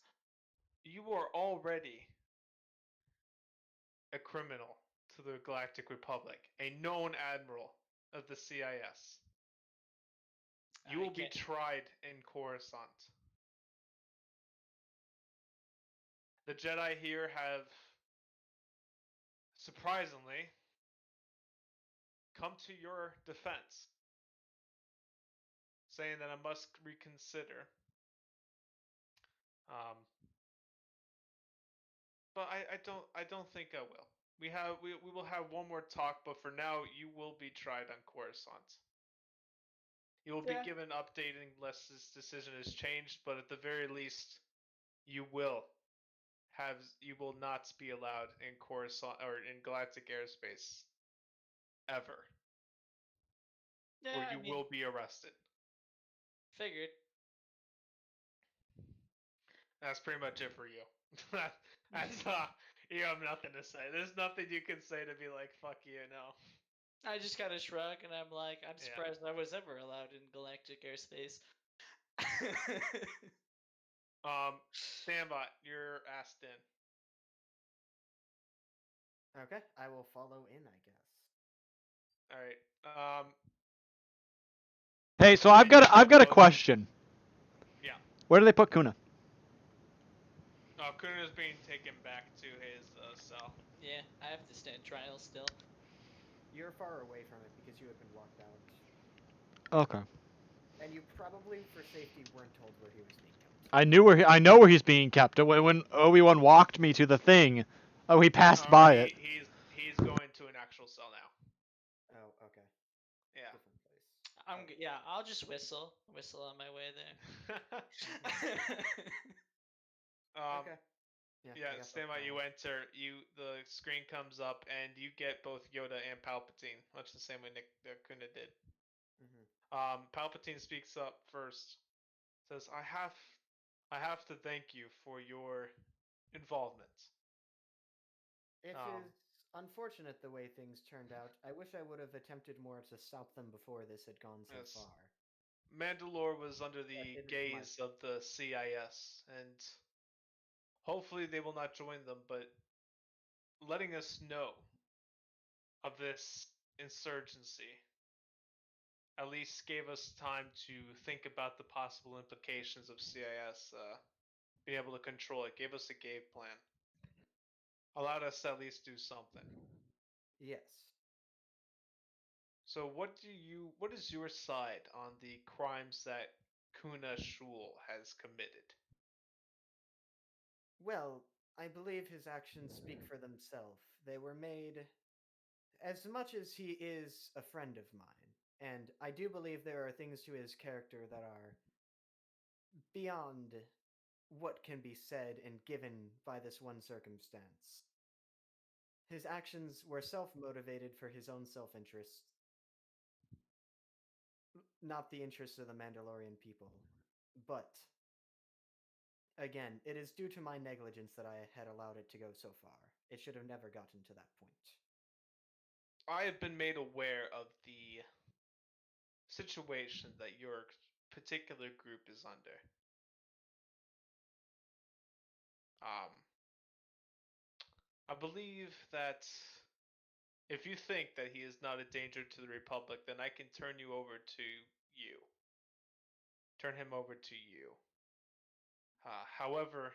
You are already a criminal to the Galactic Republic, a known admiral of the CIS. You will be tried in Coruscant. The Jedi here have, surprisingly, come to your defense, saying that I must reconsider. But I don't think I will. We will have one more talk, but for now you will be tried on Coruscant. You will be given updating unless this decision is changed, but at the very least, you will not be allowed in Coruscant or in galactic airspace ever. Yeah, or you will be arrested. Figured. That's pretty much it for you. That's you have nothing to say. There's nothing you can say to be like, fuck you, no. I just kind of shrug and I'm like, I'm surprised I was ever allowed in galactic airspace. Standby, you're asked in. Okay, I will follow in, I guess. All right. Hey, so I've got a question. Yeah. Where do they put Kuna? Kuna's being taken back to his cell. Yeah, I have to stand trial still. You're far away from it because you have been walked out. Okay. And you probably for safety weren't told where he was being kept. I know where he's being kept. When Obi-Wan walked me to the thing, oh, he passed by it. He's going to an actual cell now. Oh, okay. Yeah. Different place. Yeah, I'll just whistle on my way there. Okay. Yeah, I guess stand I'll by. You follow. enter. The screen comes up, and you get both Yoda and Palpatine, much the same way Nick Kuna did. Mhm. Palpatine speaks up first. Says, I have to thank you for your involvement. It Um, is unfortunate the way things turned out. I wish I would have attempted more to stop them before this had gone so yes. far. Mandalore was under But the it is my gaze of the CIS, and hopefully they will not join them, but letting us know of this insurgency at least gave us time to think about the possible implications of CIS being able to control it, gave us a game plan, allowed us to at least do something. Yes. So what is your side on the crimes that Kuna Shul has committed? Well, I believe his actions speak for themselves. They were made as much as he is a friend of mine, and I do believe there are things to his character that are beyond what can be said and given by this one circumstance. His actions were self motivated for his own self interest, not the interests of the Mandalorian people. But, again, it is due to my negligence that I had allowed it to go so far. It should have never gotten to that point. I have been made aware of the situation that your particular group is under. Um, I believe that if you think that he is not a danger to the Republic, then I can turn you over to you. Turn him over to you. However,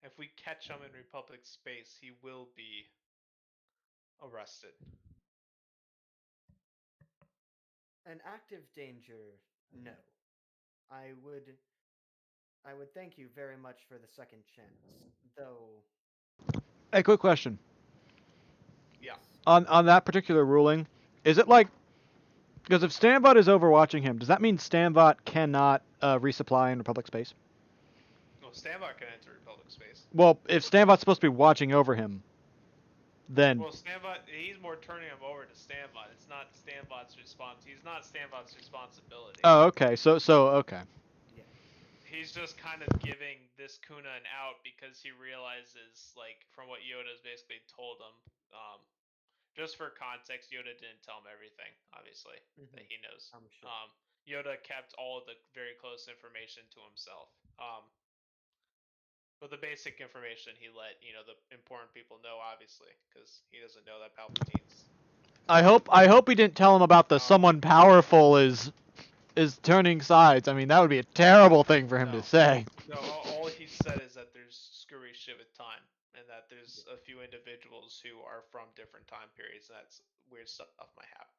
if we catch him in Republic space, he will be arrested. An active danger, no. I would I would thank you very much for the second chance. Though, Hey, quick question. Yeah. yes. On that particular ruling, is it like, because if Stanbot is overwatching him, does that mean Stanbot cannot resupply in Republic space? Well, Stanbot can enter Republic space. Well, if Stanbot's supposed to be watching over him, then Well, Stanbot, he's more turning him over to Stanbot. It's not Stanbot's response. He's not Stanbot's responsibility. oh, okay. So okay. Yeah. He's just kind of giving this Kuna an out because he realizes, like, from what Yoda's basically told him. Just for context, Yoda didn't tell him everything, obviously, that he knows. I'm sure. Yoda kept all of the very close information to himself. But the basic information he let, the important people know, obviously, because he doesn't know that Palpatine's. I hope he didn't tell him about the Um, someone powerful is turning sides. I mean, that would be a terrible thing for him to No. say. No, all he said is that there's screwy shit with time, and that there's a few individuals who are from different time periods, and that's weird stuff might happen.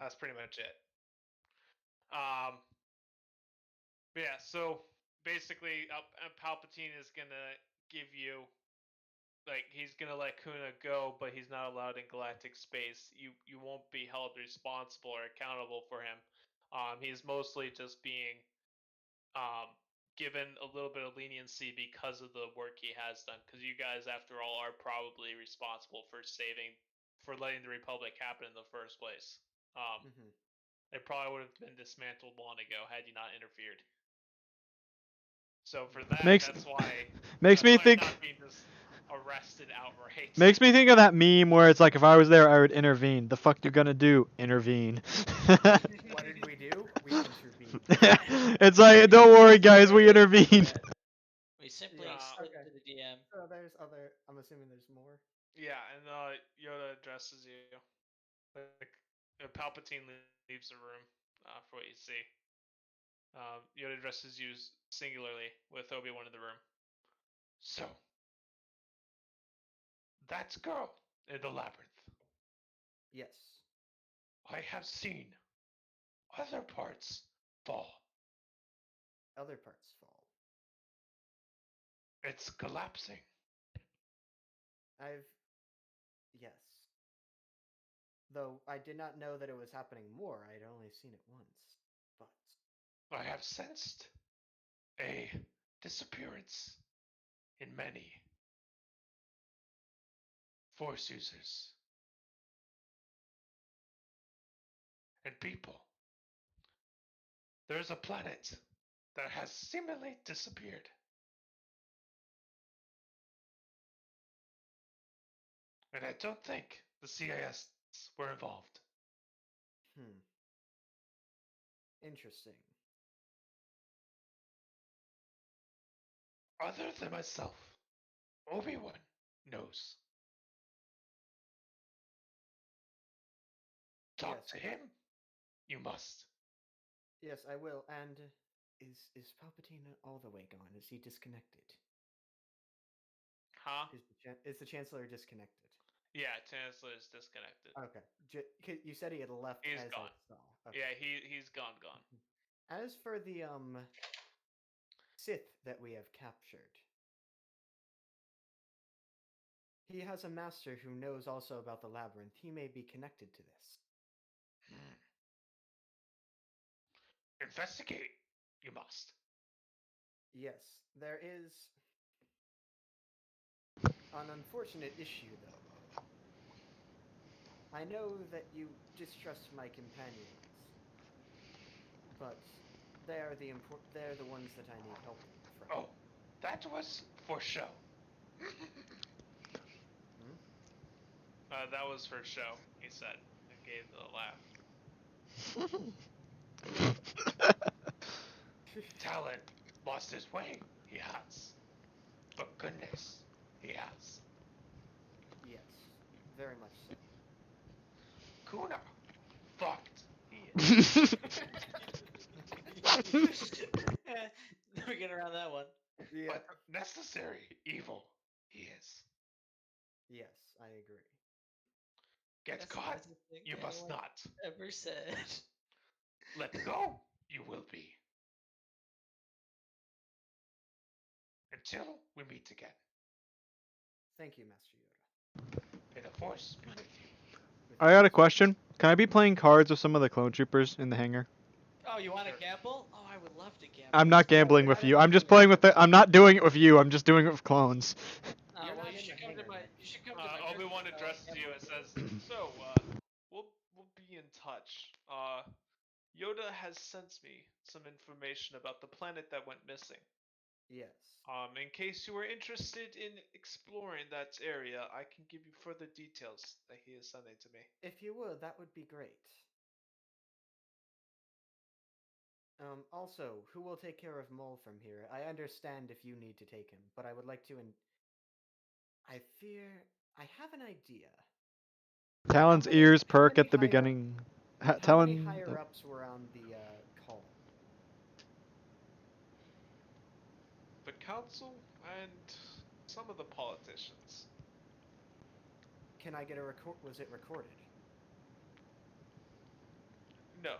That's pretty much it. Um, but yeah, so basically, Palpatine is gonna give you, like, he's gonna let Kuna go, but he's not allowed in galactic space. You won't be held responsible or accountable for him. He's mostly just being um, given a little bit of leniency because of the work he has done. Because you guys, after all, are probably responsible for letting the Republic happen in the first place. It probably would have been dismantled long ago had you not interfered. So for that, that's why I'm not being just arrested outright. Makes me think of that meme where it's like, if I was there, I would intervene. The fuck you gonna do? Intervene. What did we do? We intervened. It's like, don't worry, guys, we intervened. We simply slid Okay. to the DM. So there's other. I'm assuming there's more. Yeah, and Yoda addresses you. Like, Palpatine leaves the room for what you see. Yoda addresses you singularly with Obi-Wan in the room. So, that girl in the labyrinth. Yes. I have seen other parts fall other parts fall? It's collapsing. Yes. Though I did not know that it was happening more. I'd only seen it once. But I have sensed a disappearance in many force users and people. There's a planet that has seemingly disappeared. And I don't think the CIS were involved. Interesting. Other than myself, Obi-Wan knows. Talk Yes. to him. You must. Yes, I will. And is Palpatine all the way gone? Is he disconnected? Huh? Is the Chancellor disconnected? Yeah, Chancellor is disconnected. Okay. You said he had left He's as gone. I saw. Okay. Yeah, he's gone. As for the Sith that we have captured, he has a master who knows also about the labyrinth. He may be connected to this. Investigate. You must. Yes, there is an unfortunate issue, though. I know that you distrust my companions, but they're the ones that I need help from. Oh, that was for show. That was for show, he said, and gave the laugh. Talon lost his way. He has. But goodness, he has. Yes, very much so. Kuna fucked. He is. Never get around that one. Yeah. But necessary evil. He is. Yes, I agree. Gets That's caught. the thing You must anyone not. ever said. Let go. You will be. Until we meet again. Thank you, Master Yoda. May the force be with you. I got a question. Can I be playing cards with some of the clone troopers in the hangar? Oh, you want to Sure. gamble? Oh, I would love to gamble. I'm not gambling you're with not you. in I'm the just hangar. playing with the. I'm not doing it with you. I'm just doing it with clones. Oh, You're well, not you in should the come to hangar, my. Mitch. You should come to my. Obi-Wan Christmas, addresses you gamble and says, group. "So, we'll be in touch. Yoda has sent me some information about the planet that went missing. Yes. In case you were interested in exploring that area, I can give you further details that he is sending to me." If you would, that would be great. Also, who will take care of Mole from here? I understand if you need to take him, but I would like to. I fear I have an idea. Talon's many- ears how perk many at the higher- beginning. How many Talon. higher ups were on the call? The council and some of the politicians. Can I get a record? Was it recorded? No.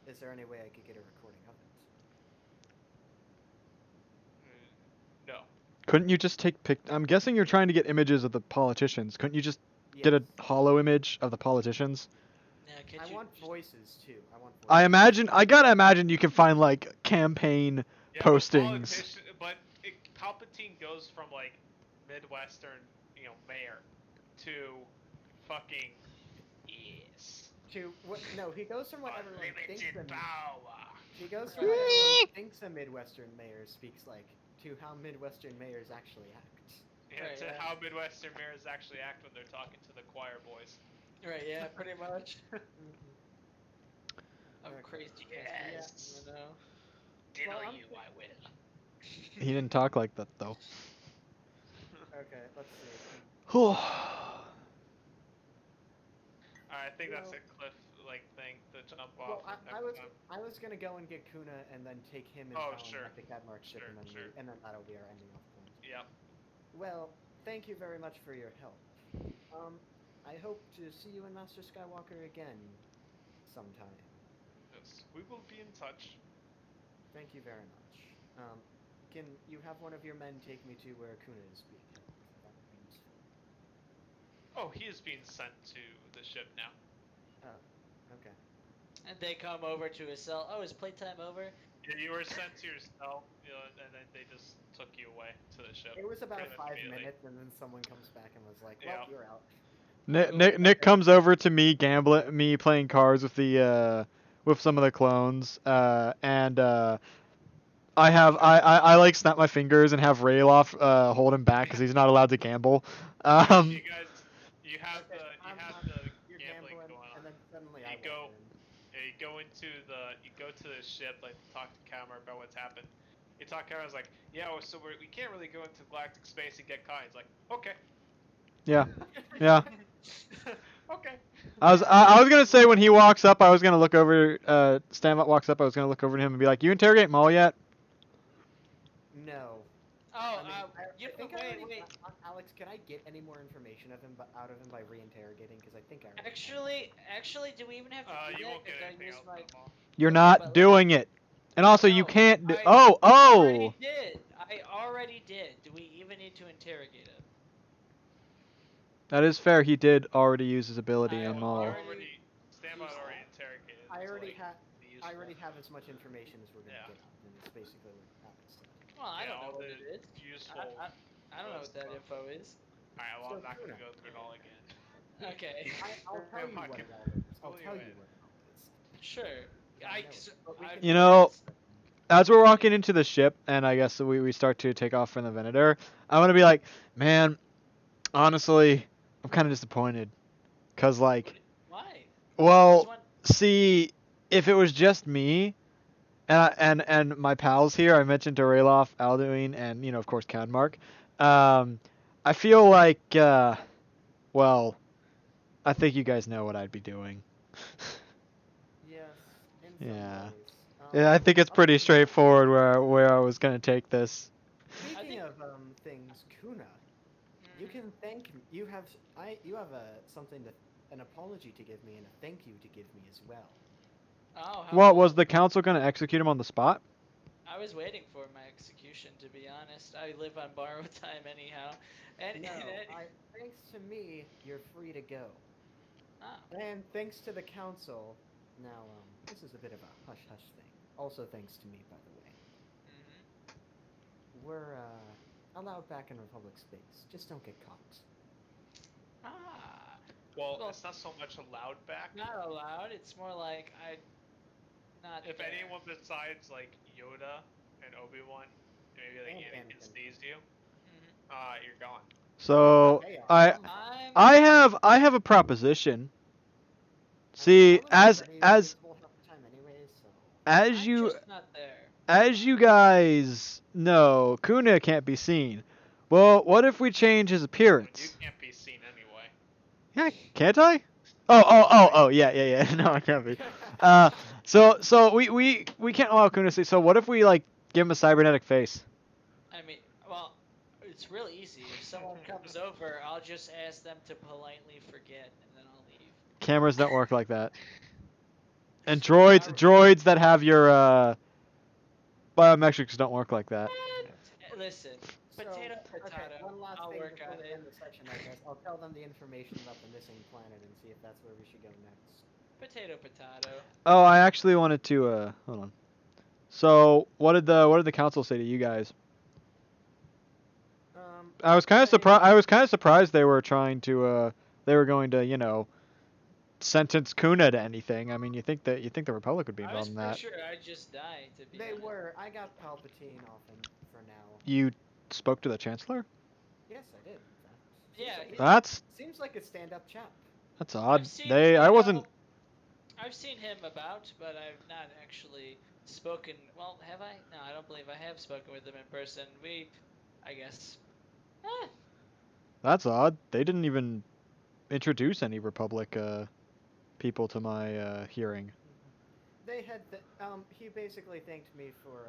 Is there any way I could get a recording of it? No. Couldn't you just take pic? I'm guessing you're trying to get images of the politicians. Couldn't you just get a Yes. hollow image of the politicians? Yeah, could I you want just- voices too. I want voices. I gotta imagine you can find like campaign Yeah, postings. But Palpatine goes from like Midwestern, mayor to fucking yes. No, he goes from what everyone thinks. Unlimited power. He goes from what everyone thinks a Midwestern mayor speaks like to how Midwestern mayors actually act. Yeah, Right, to yeah. how Midwestern mayors actually act when they're talking to the choir boys. Right, yeah, pretty much. I'm Okay. crazy. Yes. You know. Diddle Well, you, I will. He didn't talk like that though. Okay, let's see. I think that's Well- a cliff thing to jump Well, off of I next was time. I was gonna go and get Kuna and then take him and Oh, Talon sure. back to Cadmark ship Sure, and then sure. leave, and then that'll be our ending off point. Yep. Well, thank you very much for your help. I hope to see you and Master Skywalker again sometime. Yes. We will be in touch. Thank you very much. Can you have one of your men take me to where Kuna is being held? That would be useful. Oh, he is being sent to the ship now. Oh, okay. And they come over to his cell. Oh, is playtime over? Yeah, you were sent to your cell, and then they just took you away to the ship. It was about pretty much 5 immediately. minutes, and then someone comes back and was like, "Well, Yeah. you're out." Nick comes over to me me playing cards with the with some of the clones, and I like snap my fingers and have Rayloff hold him back because he's not allowed to gamble. You guys, you have Okay, the you're gambling gambling, going on. and then suddenly You I go, walk in. yeah, you go to the ship, like talk to Cameron about what's happened. You talk to Cameron's like, yeah, well, so we can't really go into galactic space and get caught. He's like, okay, Yeah, yeah. okay. I was gonna say when he walks up, I was gonna look over. Stanley walks up, I was gonna look over to him and be like, "You interrogate Maul yet?" No. Oh, I mean, you I think wait, I already, wait. Alex, can I get any more information out of him by reinterrogating? Because I think I already Actually, do we even have to do You that? won't get 'Cause I anything used else my. from Maul. You're Okay, not but doing it. And also, you No, can't do. I Oh, already oh. did. I already did. Do we even need to interrogate him? That is fair. He did already use his ability I on You Maul. already Standby used already that. interrogated. I so, already like, have. be I useful. already have as much information as we're gonna Yeah. get, and it's basically what Alex said. Well, I Yeah, don't know all what the it is. useful. I don't know what that info is. Alright, well, So, I'm not gonna Kuna, go through it all again. Okay. I'll tell you I'm not what gonna it all is. I'll fill you tell in. you what it all is. Sure. I know it, but we I- can You do know, this. As we're walking into the ship, and I guess we start to take off from the Venator, I want to be like, man, honestly, I'm kind of disappointed. Cause like, Why? well, Just one. see, if it was just me, and my pals here, I mentioned to Rayloff, Alduin, and of course Cadmark, I feel like, well, I think you guys know what I'd be doing. Yes, in some Yeah. ways. Yeah, I think it's Other pretty than that, straightforward where I was gonna take this. speaking think- of things, Kuna, you can thank you have you have an apology to give me and a thank you to give me as well. Oh, how What cool. was the council gonna execute him on the spot? I was waiting for my execution, to be honest. I live on borrowed time anyhow. And, No, and thanks to me, you're free to go. oh. And thanks to the council, now this is a bit of a hush hush thing. Also thanks to me, by the way. Mhm. We're allowed back in Republic space. Just don't get caught. Ah. Well, Well, it's not so much allowed back. Not allowed. It's more like I not If there. anyone besides like Yoda and Obi-Wan, maybe like And Anakin Anakin. sees you, Mhm. you're gone. So Hey, I I'm I have a proposition. I'm See, almost as already as visible half the time anyways, so as I'm you just not there. as you guys know, Kuna can't be seen. Well, what if we change his You appearance? can't be seen anyway. Yeah, can't I? Oh, yeah. No, I can't be. So we can't allow Kuna to see. So what if we like give him a cybernetic face? I mean, well, it's real easy. If someone comes over, I'll just ask them to politely forget, and then I'll leave. Cameras don't work like that. And It's true. droids that have your biometrics don't work like that. Listen, potato, okay, potato. one last I'll thing work before on we it. end the section, I guess. I'll tell them the information about the missing planet and see if that's where we should go next. Potato, potato. Oh, I actually wanted to hold on. So what did the council say to you guys? I was kind of surprised. I was kind of surprised they were trying to they were going to sentence Kuna to anything. I mean, you think the Republic would be I was involved in pretty that? sure I'd just die, to be They honest. were. I got Palpatine off him for now. You spoke to the Chancellor? Yes, I did. In fact. Yeah, Seems like, That's seems like a stand-up chap. odd. I've seen, I wasn't. I've seen him about, but I've not actually spoken. Well, have I? No, I don't believe I have spoken with him in person. I guess. Eh, That's odd. They didn't even introduce any Republic people to my hearing. They had. He basically thanked me for.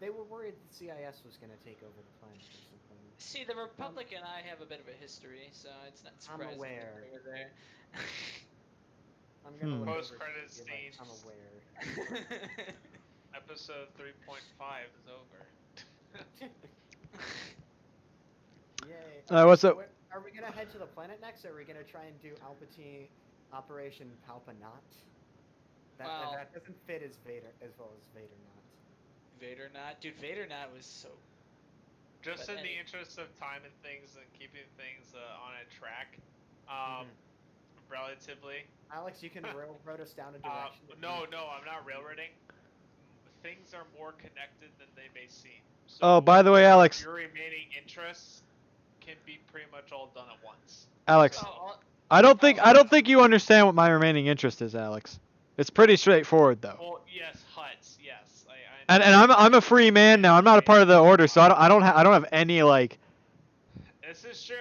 They were worried the CIS was going to take over the planet or something. see, the Republic and I have a bit of a history, so it's not I'm surprising aware. that they were there. I'm gonna look over Post-credit to see, like, scene. I'm aware. Episode 3.5 is over. Yay. What's so up? Are we gonna head to the planet next, or are we gonna try and do Palpatine Operation Palpanot? Wow. That doesn't fit as Vader as well as Vader not. Vader not, dude. Vader not was so. Just But in the any- interest of time and things and keeping things on a track, relatively. Alex, you can railroad us down a direction. No, I'm not railroading. Things are more connected than they may seem. So Oh, by the way, Alex. your remaining interests can be pretty much all done at once. Alex, Oh, I don't think you understand what my remaining interest is, Alex. It's pretty straightforward though. Well, yes, huts, yes. And I'm a free man now. I'm not a part of the order, so I don't have any like. This is true.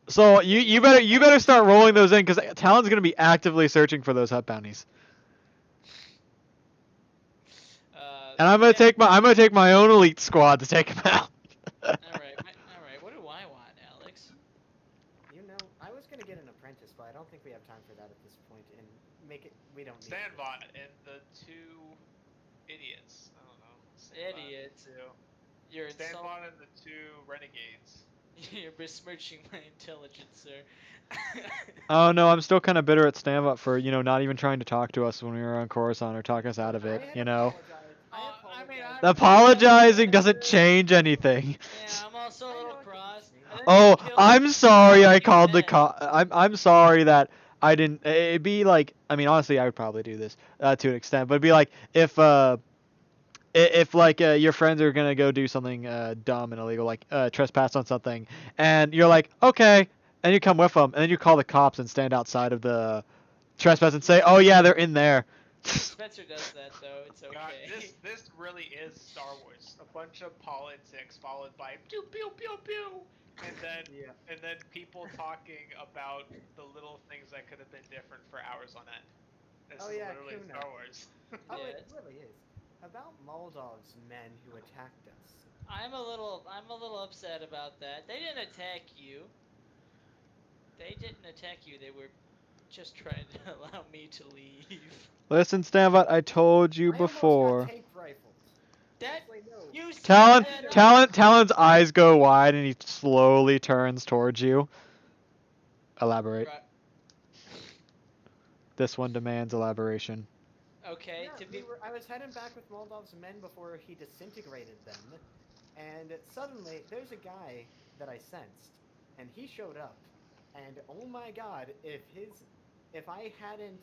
So you better start rolling those in, because Talon's gonna be actively searching for those hut bounties. And I'm gonna take my own elite squad to take them out. All right. What do I want, Alex? You know, I was gonna get an apprentice, but I don't think we have time for that at this point. And make it. We don't need. Stanbot and the two idiots. I don't know. Stanbot and the Idiots. two- You're insulting. Stanbot and the two renegades. You're besmirching my intelligence, sir. Oh no, I'm still kind of bitter at Stanbot for not even trying to talk to us when we were on Coruscant or talk us out of it. I I mean, apologize. The apologizing doesn't change anything. Yeah, I'm also a little cross. And then Oh, you killed I'm me. sorry I You called the men. cop. I'm sorry that I didn't. It'd be like, I mean, honestly, I would probably do this to an extent, but it'd be like if like your friends are gonna go do something dumb and illegal, like trespass on something, and you're like, okay, and you come with them, and then you call the cops and stand outside of the trespass and say, oh yeah, they're in there. Spencer does that though. It's okay. God, this really is Star Wars. A bunch of politics followed by pew pew pew pew, and then people talking about the little things that could have been different for hours on end. This is literally Kuna. Star Wars. Oh, Yeah, it really is. About Moldov's men who attacked us. I'm a little upset about that. They didn't attack you. They didn't attack you. They were just trying to allow me to leave. Listen, Stanbot, I told you I almost before. got tank rifled. That Seriously, no. you said Talon's eyes go wide and he slowly turns towards you. Elaborate. Right. This one demands elaboration. Okay. Yeah, I was heading back with Moldov's men before he disintegrated them, and suddenly there's a guy that I sensed, and he showed up, and oh my god, if I hadn't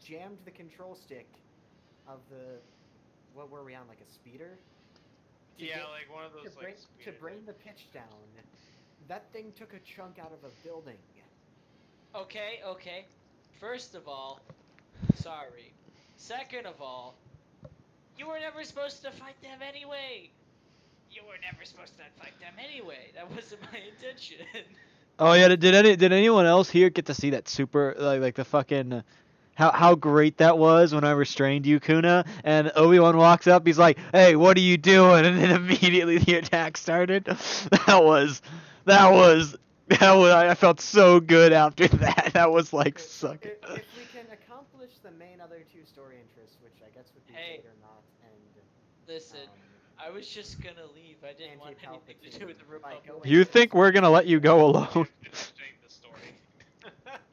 jammed the control stick of the, what were we on, like a speeder? Yeah, like one of those To like bring the pitch down, that thing took a chunk out of a building. Okay. First of all, sorry. Second of all, you were never supposed to fight them anyway. That wasn't my intention. Oh yeah, did anyone else here get to see that super like the fucking how great that was when I restrained you, Kuna? And Obi-Wan walks up, he's like, "Hey, what are you doing?" And then immediately the attack started. That was I felt so good after that. That was like Okay, suck. If we can accomplish the main other two story interests, which I guess would be Hey. Vader not and Listen, I was just gonna leave. I didn't want anything to do with the Anti-Palpatine, Republic. You think we're gonna let you go alone? finishing the story.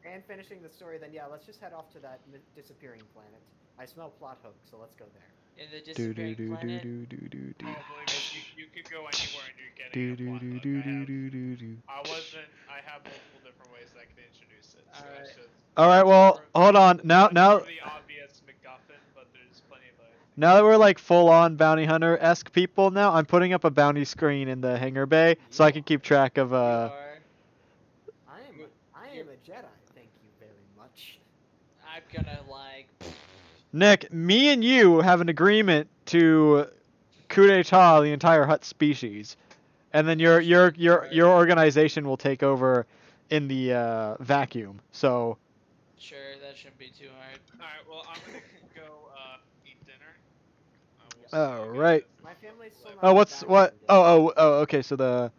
and finishing the story, then yeah, let's just head off to that disappearing planet. I smell plot hook, so let's go there. In the Do do disappearing do do planet. do do do do. Oh, believe me, you could go anywhere and you're Do getting a do plot do hook. do do do do. I have multiple different ways that I could introduce it. So Alright. it's just, All right, well, hold on. Now that's more the obvious MacGuffin, but there's plenty of other things. Now that we're like full-on bounty hunter-esque people now, I'm putting up a bounty screen in the hangar bay so I can keep track of You are. I am a Jedi, thank you very much. I'm gonna like. Nick, me and you have an agreement to coup d'etat the entire Hutt species, and then your organization will take over in the vacuum. So Sure, that shouldn't be too hard. Alright, well, I'm gonna go eat dinner. Oh, right. My family's still not oh, back what? from dinner. Oh, okay. So the